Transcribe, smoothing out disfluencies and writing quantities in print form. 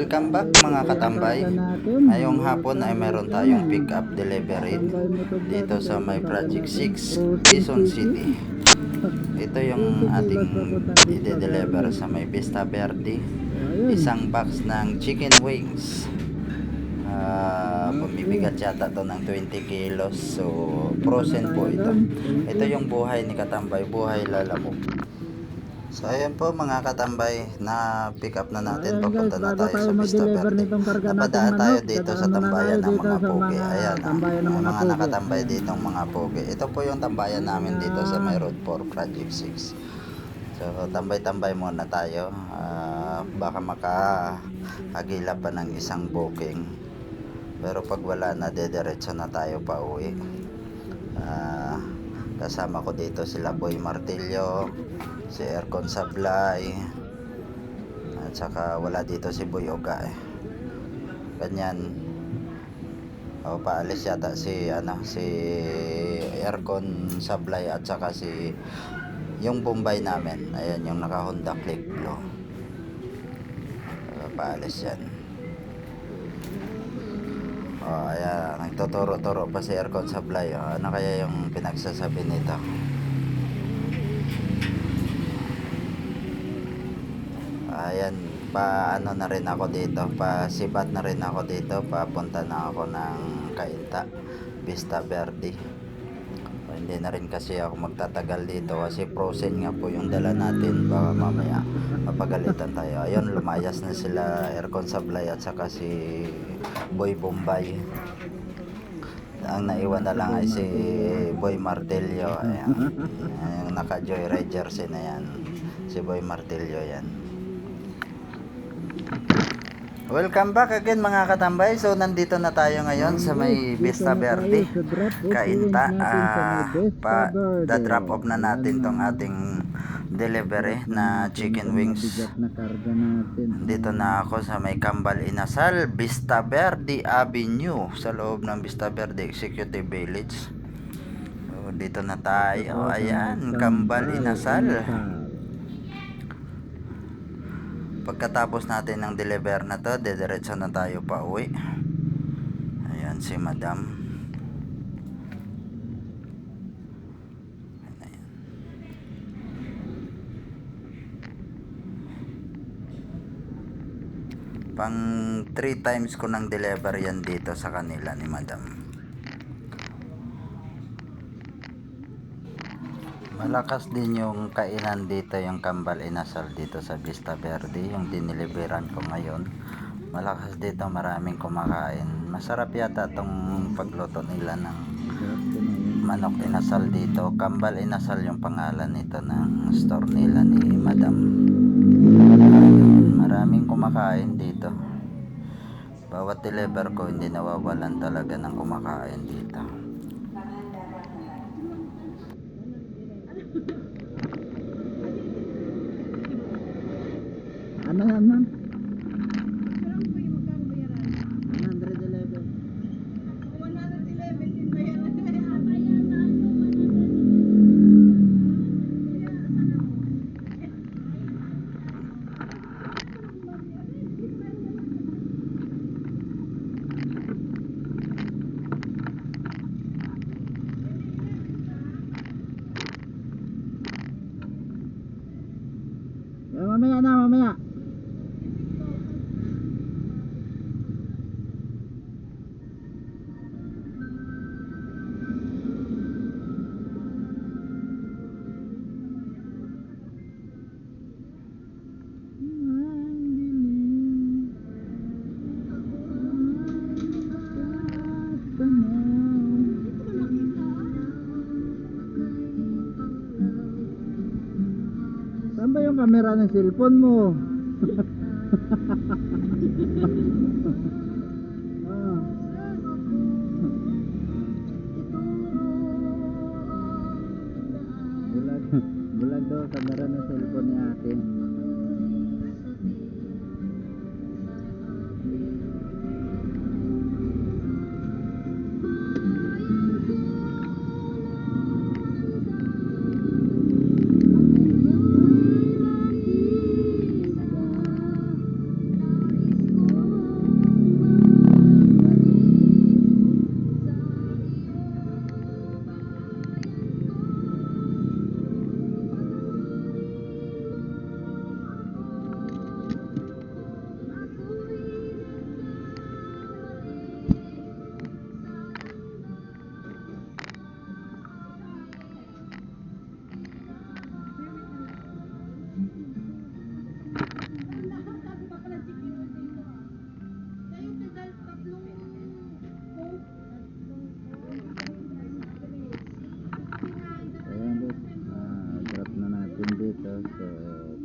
Welcome back mga katambay. Ngayong hapon ay meron tayong pick up delivery dito sa may Project 6 Quezon City. Ito yung ating i-deliver sa may Vista Verde. Isang box ng chicken wings. Bumibigat yata to ng 20 kilos. So frozen po ito. Ito yung buhay ni katambay, buhay lalamog. So ayan po mga katambay, na pick up na natin, papunta na tayo sa Vista Verde. Napadaan tayo dito sa tambayan ng mga pogi. Ayan, may mga nakatambay dito ng mga pogi. Ito po yung tambayan namin dito sa may Road 4 Project 6. So tambay-tambay muna tayo, baka makahagila pa ng isang booking. Pero pag wala na, dediretso na tayo pa uwi. Kasama ko dito sila Boy Martillo, si Aircon Sablay, at saka wala dito si Boy Oga ganyan. Paalis yata si Aircon Sablay at saka si yung Bombay namin. Ayan yung naka Honda Click Blue. Paalis yan. Ayan, nagtuturo-turo pa si Aircon Sablay. Ano kaya yung pinagsasabi nito? Ayan, ano na rin ako dito, sibat na rin ako dito, papunta na ako ng Cainta, Vista Verde. Hindi na rin kasi ako magtatagal dito kasi frozen nga po yung dala natin, baka mamaya mapagalitan tayo. Ayun, lumayas na sila Aircon Sablay at saka si Boy Bombay. Ang naiwan na lang ay si Boy Martillo. Ayan, yung naka Joyride jersey na yan, si Boy Martillo yan. Welcome back again mga katambay. So nandito na tayo ngayon sa may Vista Verde, Cainta. Da-drop off na natin tong ating delivery na chicken wings. Dito na ako sa may Kambal Inasal, Vista Verde Avenue, sa loob ng Vista Verde Executive Village. So, dito na tayo. Ayan, Kambal Inasal. Pagkatapos natin ng deliver na to, dediretso na tayo pa uwi. Ayan si madam. Ayan. Pang 3 times ko nang deliver yan dito sa kanila ni madam. Malakas din yung kainan dito, yung Kambal Inasal dito sa Vista Verde, yung diniliberan ko ngayon. Malakas dito, maraming kumakain. Masarap yata tong pagluto nila ng manok inasal dito. Kambal Inasal yung pangalan nito ng store nila ni madam. Maraming kumakain dito. Bawat deliver ko, hindi nawawalan talaga ng kumakain dito. Ano yan, ma'am? 111 din ba yan? Mamaya na, mamaya. Saan ba yung camera ng cellphone mo? Bulag daw camera ng cellphone ni ate. So,